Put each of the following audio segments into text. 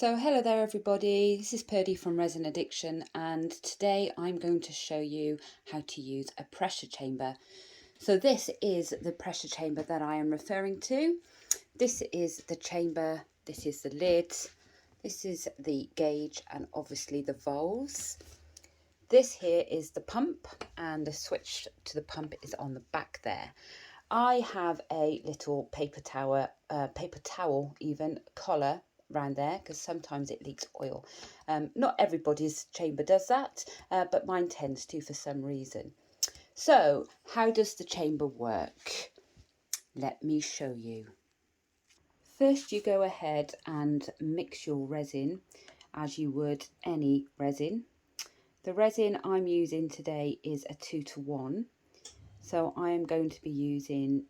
So hello there everybody, this is Purdy from Resin Addiction, and today I'm going to show you how to use a pressure chamber. So this is the pressure chamber that I am referring to. This is the chamber, this is the lid, this is the gauge and obviously the valves. This here is the pump and the switch to the pump is on the back there. I have a little paper towel even collar around there because sometimes it leaks oil. Not everybody's chamber does that, but mine tends to for some reason. So how does the chamber work? Let me show you. First you go ahead and mix your resin as you would any resin. The resin I'm using today is a 2-to-1. So I am going to be using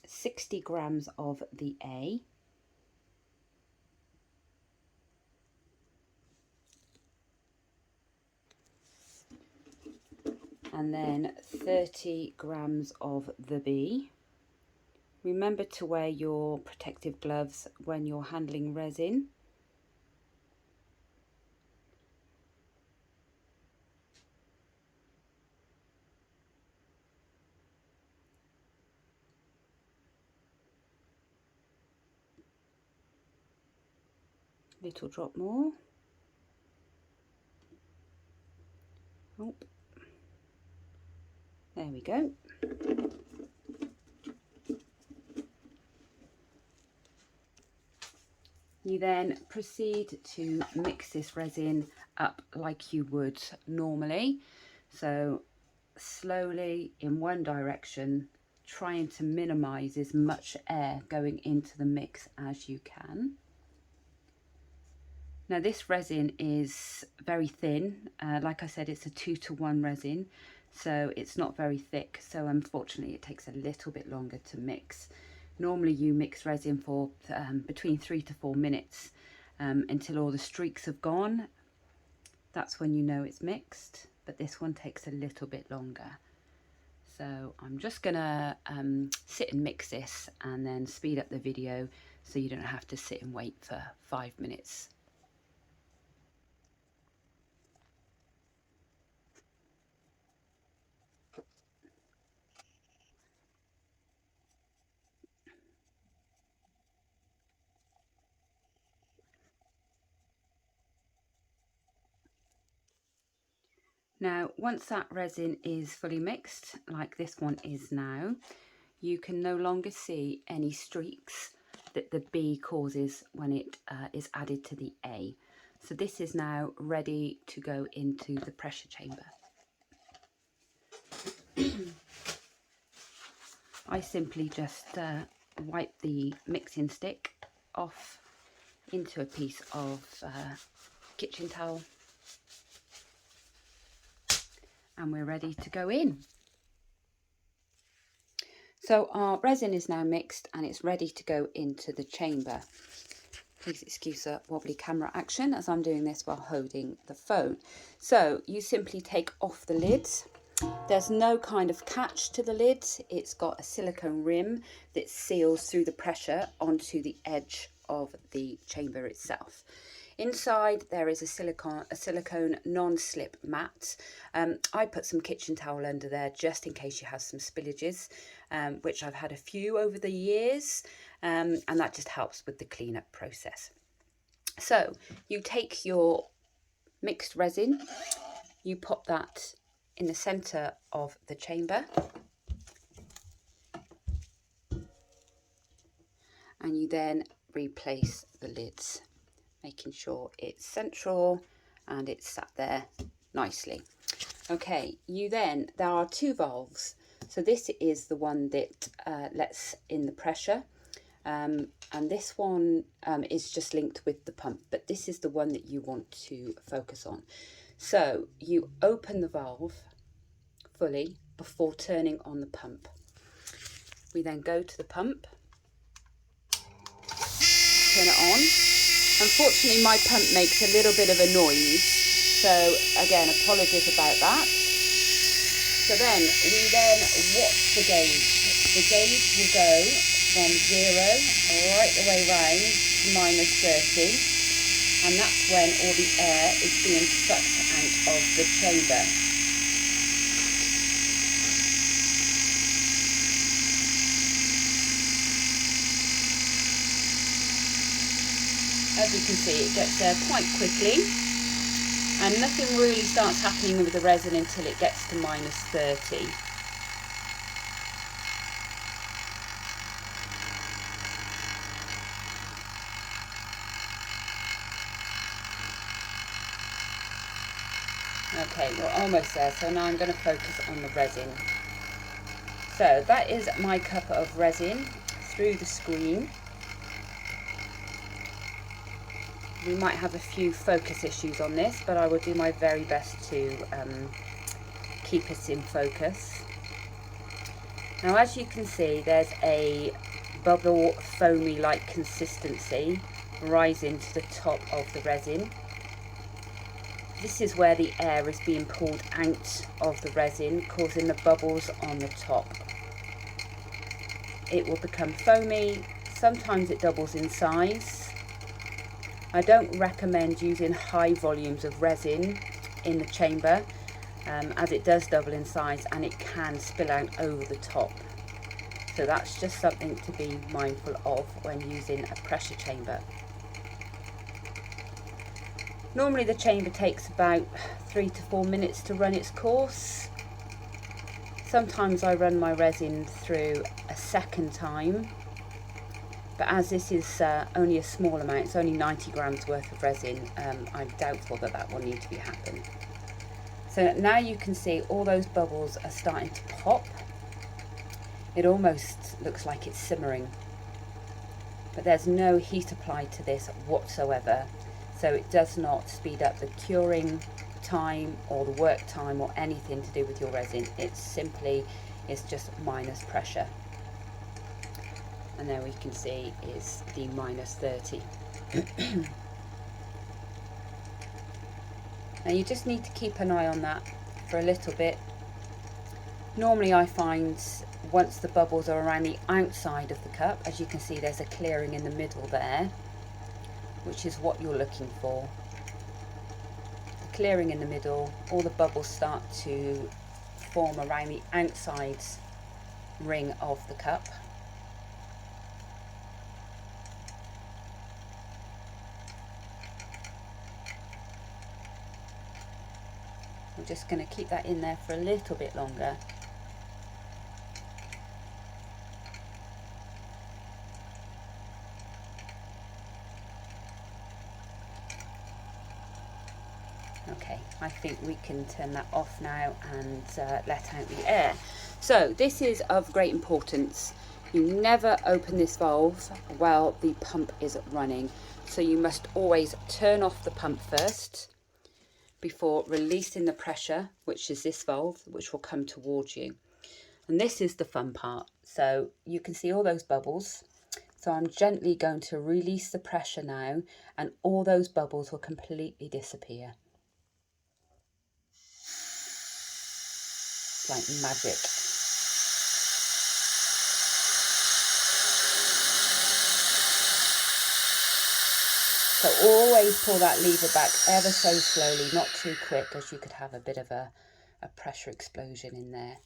60 grams of the A. And then 30 grams of the B. Remember to wear your protective gloves when you're handling resin. Little drop more. Oh, there we go. You then proceed to mix this resin up like you would normally. So slowly in one direction, trying to minimize as much air going into the mix as you can. Now this resin is very thin, like I said, it's a 2-to-1 resin, so it's not very thick, so unfortunately it takes a little bit longer to mix. Normally you mix resin for between 3 to 4 minutes until all the streaks have gone. That's when you know it's mixed, but this one takes a little bit longer. So I'm just gonna sit and mix this and then speed up the video so you don't have to sit and wait for 5 minutes. Now, once that resin is fully mixed, like this one is now, you can no longer see any streaks that the B causes when it is added to the A. So this is now ready to go into the pressure chamber. I simply just wipe the mixing stick off into a piece of kitchen towel, and we're ready to go in. So our resin is now mixed and it's ready to go into the chamber. Please excuse the wobbly camera action as I'm doing this while holding the phone. So you simply take off the lid. There's no kind of catch to the lid. It's got a silicone rim that seals through the pressure onto the edge of the chamber itself. Inside there is a silicone non-slip mat. I put some kitchen towel under there just in case you have some spillages, which I've had a few over the years, and that just helps with the cleanup process. So you take your mixed resin, you pop that in the center of the chamber, and you then replace the lids, making sure it's central and it's sat there nicely. Okay, there are 2 valves. So this is the one that lets in the pressure, and this one is just linked with the pump, but this is the one that you want to focus on. So you open the valve fully before turning on the pump. We then go to the pump, turn it on. Unfortunately, my pump makes a little bit of a noise, so again, apologies about that. So then we watch the gauge. The gauge will go from 0 right the way round to -30. and that's when all the air is being sucked out of the chamber. As you can see, it gets there quite quickly, and nothing really starts happening with the resin until it gets to -30. Okay, we're almost there, so now I'm going to focus on the resin. So that is my cup of resin through the screen. We might have a few focus issues on this, but I will do my very best to keep it in focus. Now, as you can see, there's a bubble foamy like consistency rising to the top of the resin. This is where the air is being pulled out of the resin, causing the bubbles on the top. It will become foamy. Sometimes it doubles in size. I don't recommend using high volumes of resin in the chamber, as it does double in size and it can spill out over the top. So that's just something to be mindful of when using a pressure chamber. Normally the chamber takes about 3 to 4 minutes to run its course. Sometimes I run my resin through a second time, but as this is only a small amount, it's only 90 grams worth of resin, I'm doubtful that that will need to be happened. So now you can see all those bubbles are starting to pop. It almost looks like it's simmering, but there's no heat applied to this whatsoever. So it does not speed up the curing time or the work time or anything to do with your resin. It simply is just minus pressure. And there we can see is the -30. Now you just need to keep an eye on that for a little bit. Normally I find once the bubbles are around the outside of the cup, as you can see there's a clearing in the middle there, which is what you're looking for. The clearing in the middle, all the bubbles start to form around the outside ring of the cup. I'm just going to keep that in there for a little bit longer. Okay, I think we can turn that off now and let out the air. So this is of great importance. You never open this valve while the pump is running. So you must always turn off the pump first before releasing the pressure, which is this valve, which will come towards you. And this is the fun part. So you can see all those bubbles. So I'm gently going to release the pressure now, and all those bubbles will completely disappear. Like magic. So always pull that lever back ever so slowly, not too quick, as you could have a bit of a pressure explosion in there.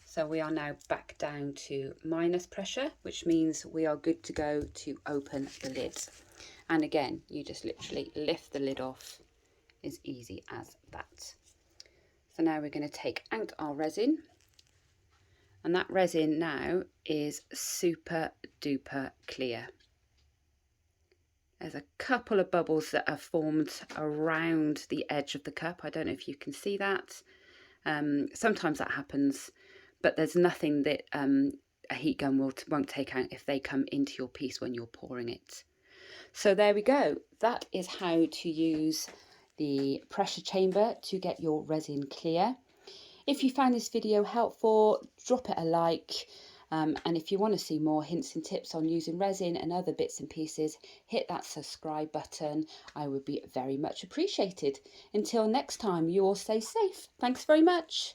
So we are now back down to minus pressure, which means we are good to go to open the lid. And again, you just literally lift the lid off, as easy as that. So now we're going to take out our resin. And that resin now is super duper clear. There's a couple of bubbles that are formed around the edge of the cup. I don't know if you can see that. Sometimes that happens, but there's nothing that a heat gun won't take out if they come into your piece when you're pouring it. So there we go. That is how to use the pressure chamber to get your resin clear. If you found this video helpful, drop it a like. And if you want to see more hints and tips on using resin and other bits and pieces, hit that subscribe button. I would be very much appreciated. Until next time, you all stay safe. Thanks very much.